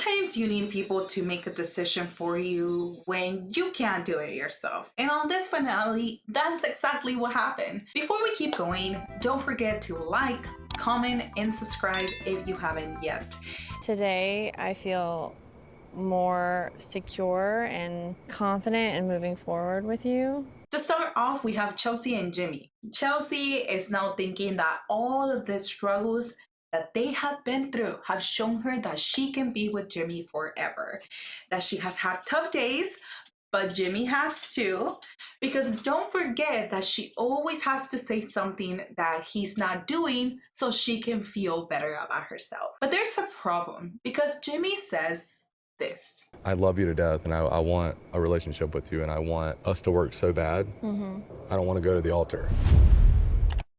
Sometimes you need people to make a decision for you when you can't do it yourself. And on this finale, that's exactly what happened. Before we keep going, don't forget to like, comment, and subscribe if you haven't yet. Today, I feel more secure and confident in moving forward with you. To start off, we have Chelsea and Jimmy. Chelsea is now thinking that all of the struggles that they have been through have shown her that she can be with Jimmy forever. That she has had tough days, but Jimmy has too. Because don't forget that she always has to say something that he's not doing so she can feel better about herself. But there's a problem because Jimmy says this. I love you to death, and I want a relationship with you, and I want us to work so bad. I don't want to go to the altar.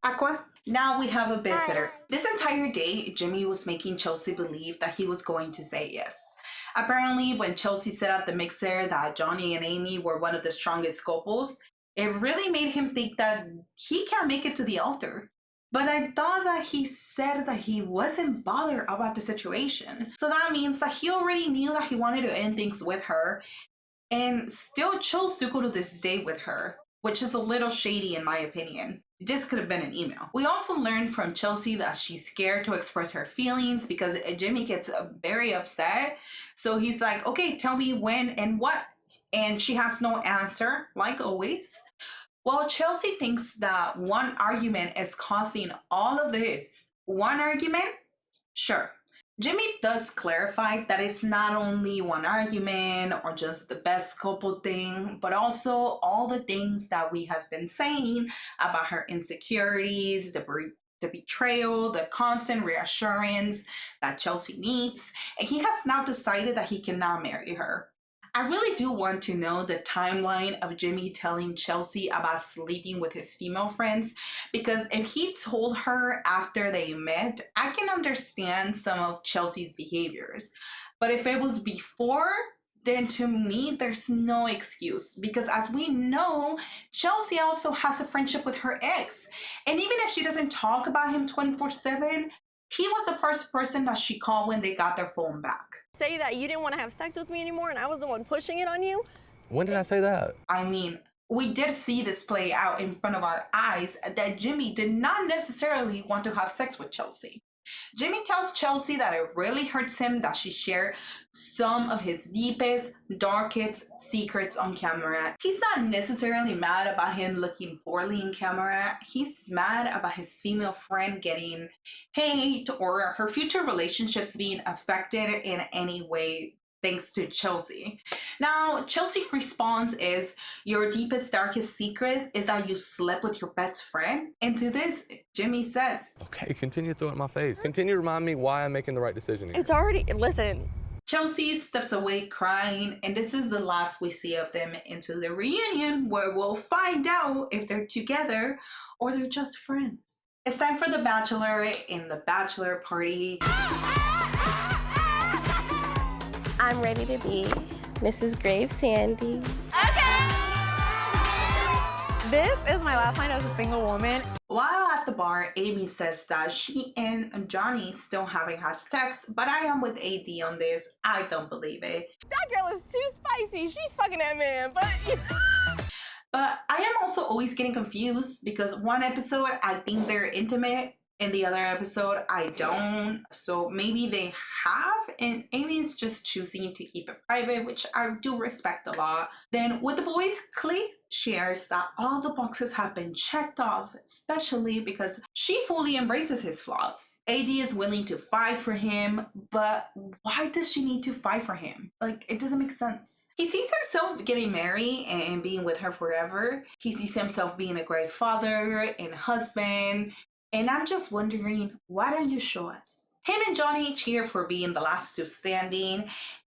Aqua. Now we have a visitor. This entire day, Jimmy was making Chelsea believe that he was going to say yes. Apparently, when Chelsea said at the mixer that Johnny and Amy were one of the strongest couples, it really made him think that he can't make it to the altar. But I thought that he said that he wasn't bothered about the situation. So that means that he already knew that he wanted to end things with her and still chose to go to this date with her, which is a little shady in my opinion. This could have been an email. We also learned from Chelsea that she's scared to express her feelings because Jimmy gets very upset. So he's like, okay, tell me when and what. And she has no answer, like always. Well, Chelsea thinks that one argument is causing all of this. One argument? Sure. Jimmy does clarify that it's not only one argument or just the best couple thing, but also all the things that we have been saying about her insecurities, the betrayal, the constant reassurance that Chelsea needs. And he has now decided that he cannot marry her. I really do want to know the timeline of Jimmy telling Chelsea about sleeping with his female friends, because if he told her after they met, I can understand some of Chelsea's behaviors. But if it was before, then to me, there's no excuse, because as we know, Chelsea also has a friendship with her ex. And even if she doesn't talk about him 24/7, he was the first person that she called when they got their phone back. Say that you didn't want to have sex with me anymore and I was the one pushing it on you? When did I say that? I mean, we did see this play out in front of our eyes that Jimmy did not necessarily want to have sex with Chelsea. Jimmy tells Chelsea that it really hurts him that she shared some of his deepest, darkest secrets on camera. He's not necessarily mad about him looking poorly in camera. He's mad about his female friend getting hate or her future relationships being affected in any way thanks to Chelsea. Now, Chelsea's response is, your deepest, darkest secret is that you slept with your best friend? And to this, Jimmy says, Okay, continue to throw it in my face. Continue to remind me why I'm making the right decision here. It's already, listen. Chelsea steps away crying, and this is the last we see of them until the reunion, where we'll find out if they're together or they're just friends. It's time for the Bachelor in the Bachelor party. I'm ready to be Mrs. Grave Sandy. This is my last night as a single woman. While at the bar, Amy says that she and Johnny still haven't had sex, but I am with AD on this. I don't believe it. That girl is too spicy. She fucking that man, but... But I am also always getting confused because one episode I think they're intimate, in the other episode I don't. So maybe they have, and Amy is just choosing to keep it private, which I do respect a lot. Then with the boys, Clay shares that all the boxes have been checked off, especially because she fully embraces his flaws. AD is willing to fight for him, but why does she need to fight for him? Like, it doesn't make sense. He sees himself getting married and being with her forever. He sees himself being a great father and husband. And I'm just wondering, why don't you show us? Him and Johnny cheer for being the last two standing.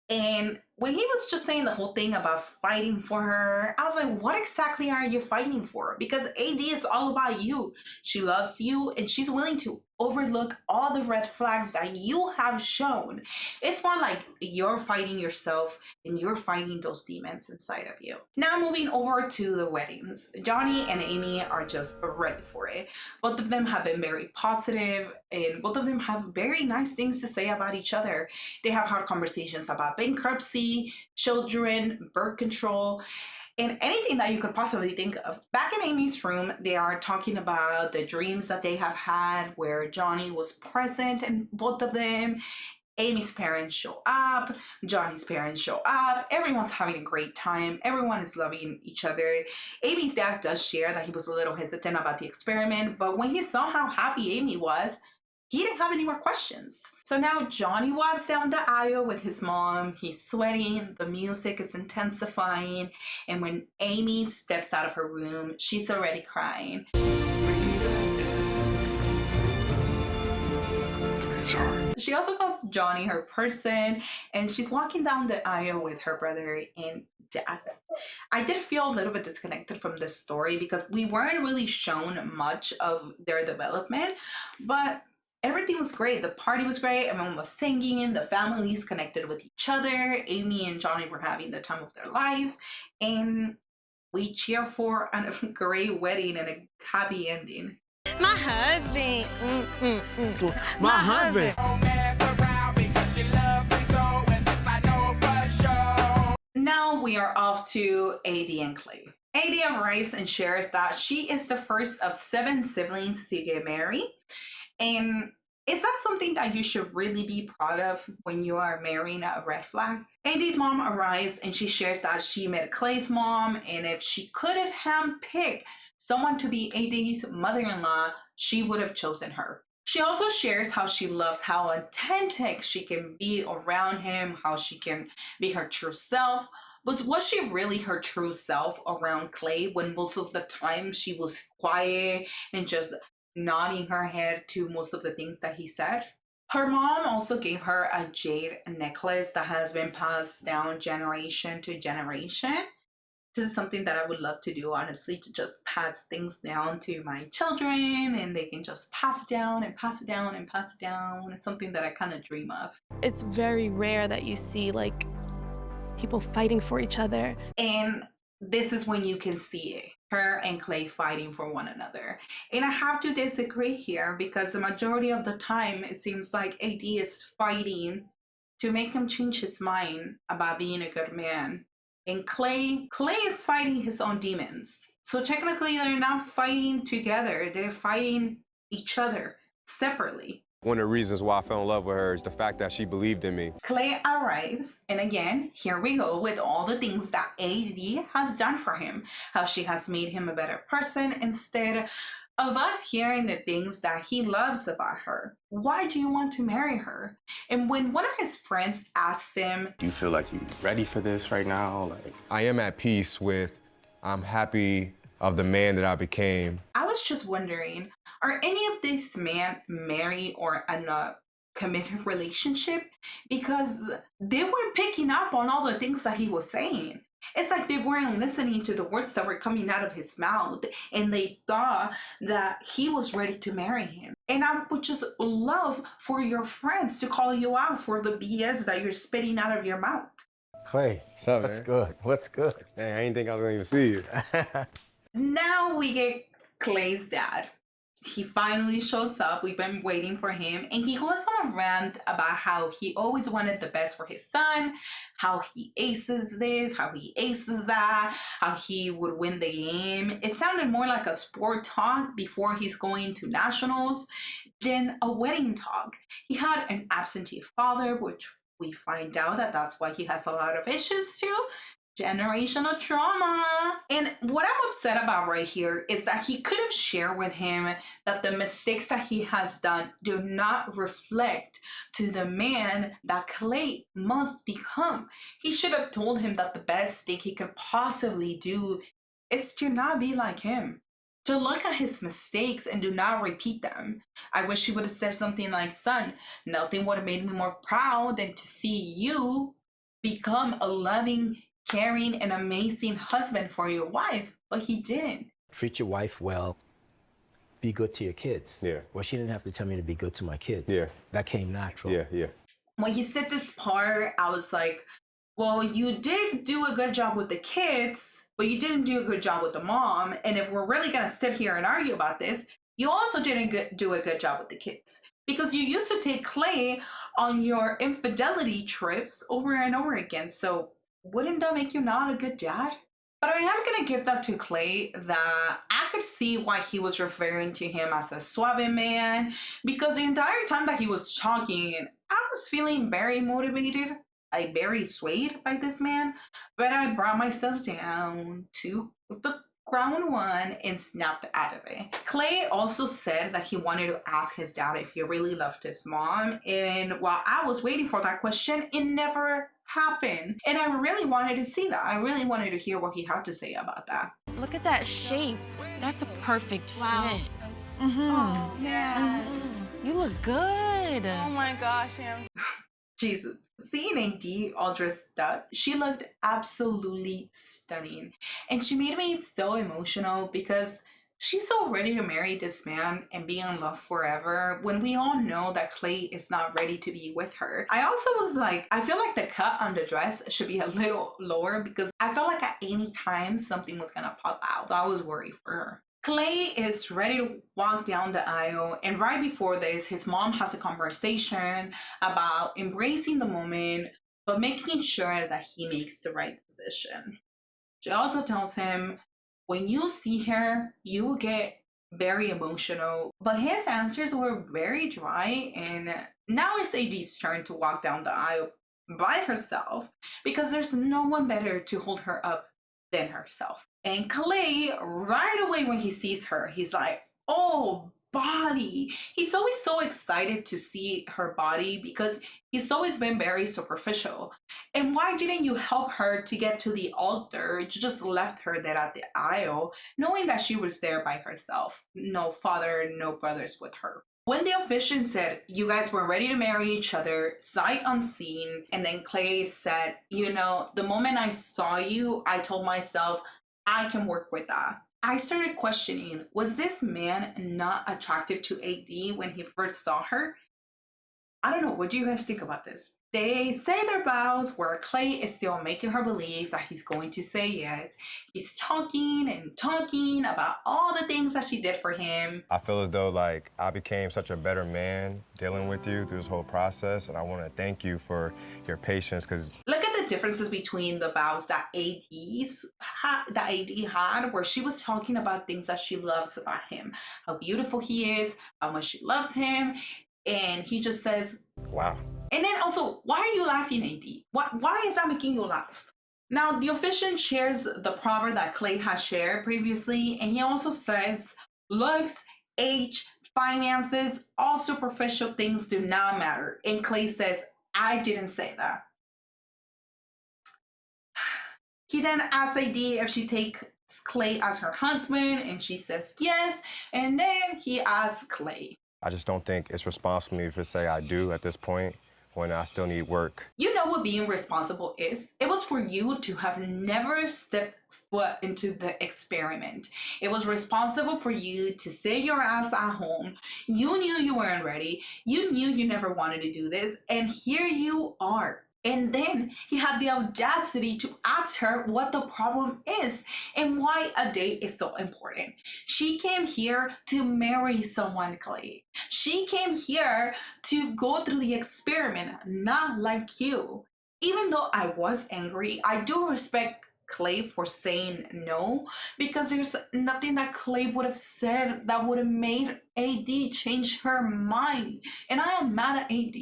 And when he was just saying the whole thing about fighting for her, I was like, what exactly are you fighting for? Because AD is all about you. She loves you and she's willing to overlook all the red flags that you have shown. It's more like you're fighting yourself and you're fighting those demons inside of you. Now moving over to the weddings. Johnny and Amy are just ready for it. Both of them have been very positive. and both of them have very nice things to say about each other. They have hard conversations about bankruptcy, children, birth control, and anything that you could possibly think of. Back in Amy's room, they are talking about the dreams that they have had where Johnny was present in both of them. Amy's parents show up, Johnny's parents show up, everyone's having a great time, everyone is loving each other. Amy's dad does share that he was a little hesitant about the experiment, but when he saw how happy Amy was, he didn't have any more questions. So now Johnny walks down the aisle with his mom, he's sweating, the music is intensifying, and when Amy steps out of her room, she's already crying. Sorry. She also calls Johnny her person, and she's walking down the aisle with her brother and dad. I did feel a little bit disconnected from this story because we weren't really shown much of their development, but everything was great. The party was great. Everyone was singing. The families connected with each other. Amy and Johnny were having the time of their life, and we cheer for a great wedding and a happy ending. My husband. My husband. Now we are off to AD and Clay. AD arrives and shares that she is the first of 7 siblings to get married. And is that something that you should really be proud of when you are marrying a red flag? AD's mom arrives and she shares that she met Clay's mom, and if she could have handpicked someone to be AD's mother-in-law, she would have chosen her. She also shares how she loves how authentic she can be around him, how she can be her true self. But was she really her true self around Clay when most of the time she was quiet and just nodding her head to most of the things that he said? Her mom also gave her a jade necklace that has been passed down generation to generation. This is something that I would love to do, honestly, to just pass things down to my children and they can just pass it down and pass it down and pass it down. It's something that I kind of dream of. It's very rare that you see like people fighting for each other. And this is when you can see it. Her and Clay fighting for one another. And I have to disagree here because the majority of the time it seems like AD is fighting to make him change his mind about being a good man. And Clay is fighting his own demons. So technically they're not fighting together. They're fighting each other separately. One of the reasons why I fell in love with her is the fact that she believed in me. Clay arrives, and again, here we go with all the things that AD has done for him. How she has made him a better person instead of us hearing the things that he loves about her. Why do you want to marry her? And when one of his friends asked him, do you feel like you're ready for this right now? Like, I am at peace with, I'm happy of the man that I became. I was just wondering, are any of these men married or in a committed relationship? Because they weren't picking up on all the things that he was saying. It's like they weren't listening to the words that were coming out of his mouth, and they thought that he was ready to marry him. And I would just love for your friends to call you out for the BS that you're spitting out of your mouth. Clay, What's up, what's man? good? What's good? Dang, I didn't think I was gonna even see you. Now we get Clay's dad. He finally shows up. We've been waiting for him. And he goes on a rant about how he always wanted the best for his son, how he aces this, how he aces that, how he would win the game. It sounded more like a sport talk before he's going to nationals than a wedding talk. He had an absentee father, which we find out that that's why he has a lot of issues too. Generational trauma. And what I'm upset about right here is that he could have shared with him that the mistakes that he has done do not reflect to the man that Clay must become. He should have told him that the best thing he could possibly do is to not be like him, to look at his mistakes and do not repeat them. I wish he would have said something like, son, nothing would have made me more proud than to see you become a loving, caring, and amazing husband for your wife, but he didn't. Treat your wife well. Be good to your kids. Yeah. Well, she didn't have to tell me to be good to my kids. Yeah. That came natural. Yeah. When he said this part, I was like, well, you did do a good job with the kids, but you didn't do a good job with the mom. And if we're really gonna sit here and argue about this, You also didn't do a good job with the kids because you used to take Clay on your infidelity trips over and over again. So wouldn't that make you not a good dad? But I am gonna give that to Clay that I could see why he was referring to him as a suave man because the entire time that he was talking, I was feeling very motivated. I very swayed by this man, but I brought myself down to the ground one and snapped out of it. Clay also said that he wanted to ask his dad if he really loved his mom, and while I was waiting for that question, it never happened. And I really wanted to see that. I really wanted to hear what he had to say about that. Look at that shape. That's a perfect fit. Oh, man. You look good. Oh my gosh, Am. Jesus. Seeing AD all dressed up, she looked absolutely stunning. And she made me so emotional because she's so ready to marry this man and be in love forever when we all know that Clay is not ready to be with her. I also was like, I feel like the cut on the dress should be a little lower because I felt like at any time something was gonna pop out. So I was worried for her. Clay is ready to walk down the aisle, and right before this, his mom has a conversation about embracing the moment, but making sure that he makes the right decision. She also tells him, when you see her, you will get very emotional. But his answers were very dry, and now it's AD's turn to walk down the aisle by herself because there's no one better to hold her up than herself. And Clay, right away when he sees her, he's like, oh, body. He's always so excited to see her body because he's always been very superficial. And why didn't you help her to get to the altar? You just left her there at the aisle, knowing that she was there by herself. No father, no brothers with her. When the officiant said, you guys were ready to marry each other, sight unseen, and then Clay said, you know, the moment I saw you, I told myself, I can work with that. I started questioning, was this man not attracted to AD when he first saw her? I don't know, what do you guys think about this? They say their vows where Clay is still making her believe that he's going to say yes. He's talking and talking about all the things that she did for him. I feel as though like I became such a better man dealing with you through this whole process, and I want to thank you for your patience because look at the differences between the vows that AD had, where she was talking about things that she loves about him, how beautiful he is, how much she loves him, and he just says, wow. And then also, why are you laughing, AD? Why is that making you laugh? Now, the officiant shares the proverb that Clay has shared previously, and he also says, looks, age, finances, all superficial things do not matter. And Clay says, I didn't say that. He then asks AD if she takes Clay as her husband, and she says yes, and then he asks Clay. I just don't think it's responsible of me to say I do at this point when I still need work. You know what being responsible is? It was for you to have never stepped foot into the experiment. It was responsible for you to sit your ass at home. You knew you weren't ready. You knew you never wanted to do this. And here you are. And then he had the audacity to ask her what the problem is and why a date is so important. She came here to marry someone, Clay. She came here to go through the experiment, not like you. Even though I was angry, I do respect Clay for saying no, because there's nothing that Clay would have said that would have made AD change her mind. And I am mad at AD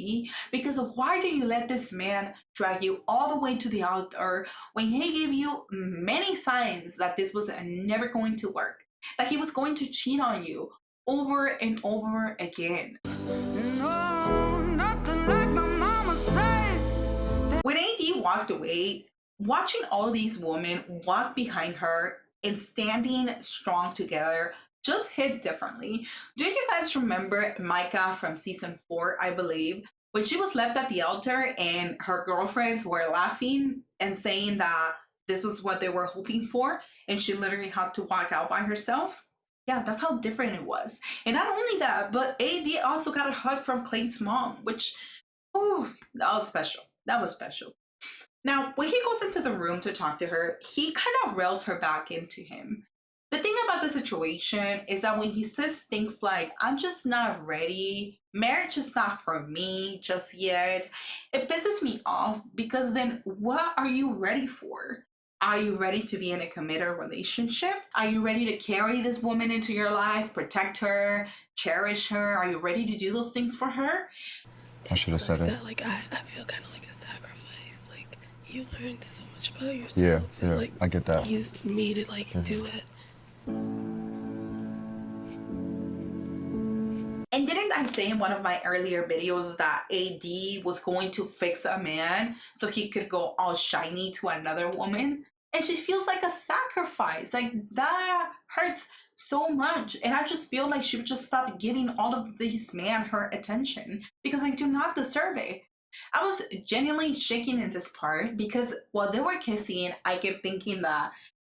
because of why did you let this man drag you all the way to the altar when he gave you many signs that this was never going to work, that he was going to cheat on you over and over again. No, nothing like my mama said. When AD walked away, watching all these women walk behind her and standing strong together just hit differently. Do you guys remember Micah from season 4, I believe, when she was left at the altar and her girlfriends were laughing and saying that this was what they were hoping for, and she literally had to walk out by herself? Yeah, that's how different it was. And not only that, but AD also got a hug from Clay's mom, which, oh, that was special. That was special. Now, when he goes into the room to talk to her, he kind of rails her back into him. The thing about the situation is that when he says things like, I'm just not ready, marriage is not for me just yet, it pisses me off because then what are you ready for? Are you ready to be in a committed relationship? Are you ready to carry this woman into your life, protect her, cherish her? Are you ready to do those things for her? I should have said it. That, like, I feel kind of like a sacrifice. Like, you learned so much about yourself. Yeah, and, yeah, like, I get that. Used me to, like, do it. And didn't I say in one of my earlier videos that AD was going to fix a man so he could go all shiny to another woman? And she feels like a sacrifice. Like, that hurts so much. And I just feel like she would just stop giving all of these men her attention because they do not deserve it. I was genuinely shaking in this part because while they were kissing, I kept thinking that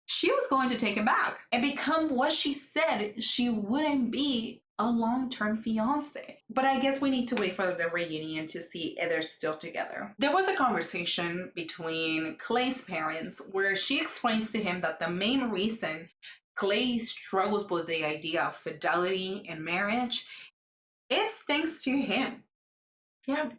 she was going to take him back and become what she said she wouldn't be, a long-term fiance. But I guess we need to wait for the reunion to see if they're still together. There was a conversation between Clay's parents where she explains to him that the main reason Clay struggles with the idea of fidelity in marriage is thanks to him. Yeah.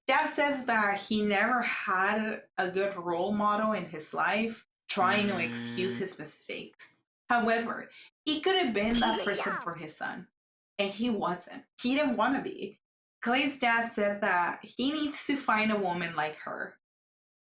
Dad says that he never had a good role model in his life, trying to excuse his mistakes. However, he could have been that person for his son. And he wasn't. He didn't want to be. Clay's dad said that he needs to find a woman like her.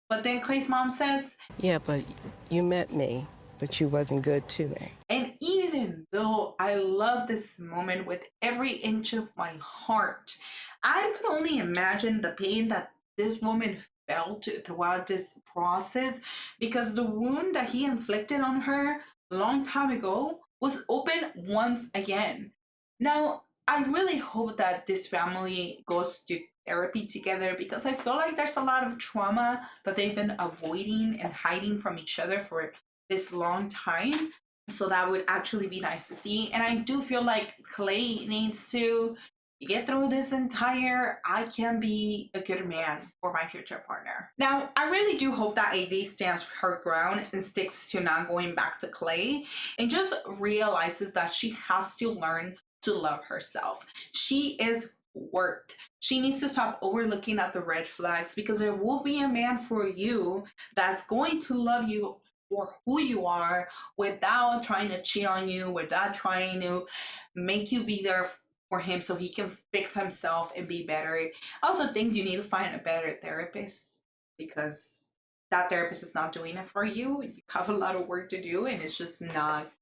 But then Clay's mom says, yeah, but you met me, but you wasn't good to me. And even though I love this moment with every inch of my heart, I can only imagine the pain that this woman felt throughout this process because the wound that he inflicted on her a long time ago was open once again. Now, I really hope that this family goes to therapy together because I feel like there's a lot of trauma that they've been avoiding and hiding from each other for this long time. So that would actually be nice to see. And I do feel like Clay needs to get through this entire, I can be a good man for my future partner. Now, I really do hope that AD stands her ground and sticks to not going back to Clay and just realizes that she has to learn to love herself. She is worked. She needs to stop overlooking at the red flags because there will be a man for you that's going to love you for who you are without trying to cheat on you, without trying to make you be there for him so he can fix himself and be better. I also think you need to find a better therapist because that therapist is not doing it for you. You have a lot of work to do and it's just not,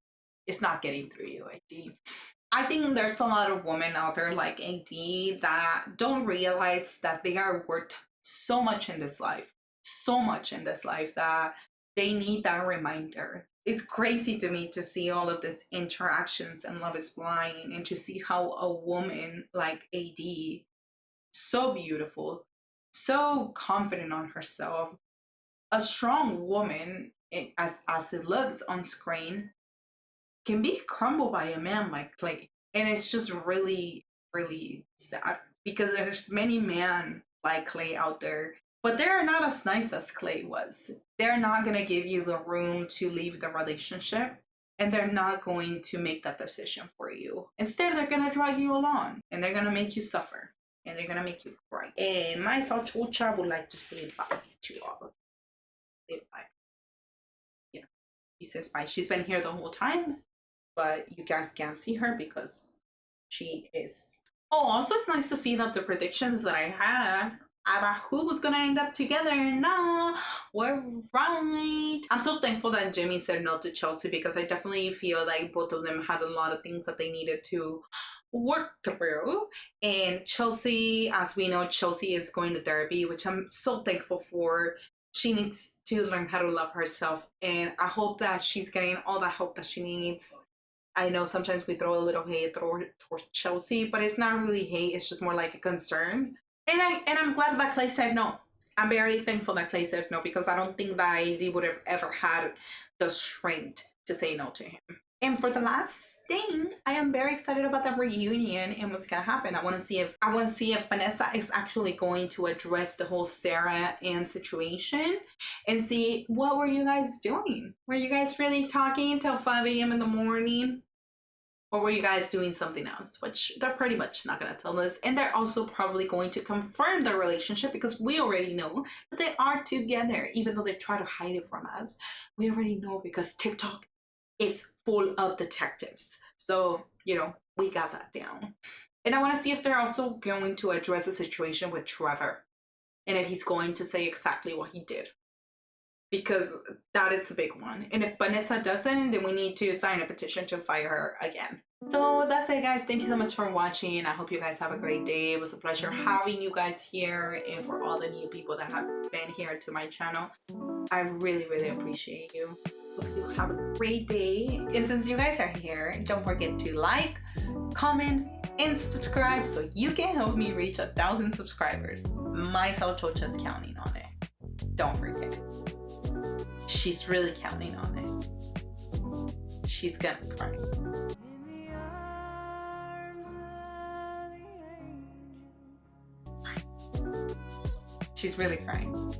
it's not getting through you. I think there's a lot of women out there like AD that don't realize that they are worth so much in this life, that they need that reminder. It's crazy to me to see all of these interactions in Love is Blind and to see how a woman like AD, so beautiful, so confident on herself, a strong woman as it looks on screen, can be crumbled by a man like Clay. And it's just really, really sad because there's many men like Clay out there, but they're not as nice as Clay was. They're not going to give you the room to leave the relationship and they're not going to make that decision for you. Instead, they're going to drag you along and they're going to make you suffer and they're going to make you cry. And my Salchocha would like to say bye to all. Say bye. Yeah, she says bye. She's been here the whole time, but you guys can't see her because she is. Oh, also it's nice to see that the predictions that I had about who was gonna end up together now were right. I'm so thankful that Jimmy said no to Chelsea because I definitely feel like both of them had a lot of things that they needed to work through. And Chelsea, as we know, Chelsea is going to therapy, which I'm so thankful for. She needs to learn how to love herself, and I hope that she's getting all the help that she needs. I know sometimes we throw a little hate towards Chelsea, but it's not really hate, it's just more like a concern. And I'm glad that Clay said no. I'm very thankful that Clay said no because I don't think that AD would have ever had the strength to say no to him. And for the last thing, I am very excited about the reunion and what's gonna happen. I want to see if Vanessa is actually going to address the whole Sarah Ann situation and see what were you guys doing? Were you guys really talking till 5 a.m. in the morning? Or were you guys doing something else? Which they're pretty much not gonna tell us. And they're also probably going to confirm their relationship because we already know that they are together, even though they try to hide it from us. We already know because TikTok is full of detectives. So, you know, we got that down. And I want to see if they're also going to address the situation with Trevor. And if he's going to say exactly what he did. Because that is a big one. And if Vanessa doesn't, then we need to sign a petition to fire her again. So that's it, guys. Thank you so much for watching. I hope you guys have a great day. It was a pleasure having you guys here. And for all the new people that have been here to my channel, I really, really appreciate you. Hope you have a great day. And since you guys are here, don't forget to like, comment, and subscribe so you can help me reach 1,000 subscribers. My Chocha's counting on it. Don't forget. She's really counting on it. She's gonna cry. She's really crying.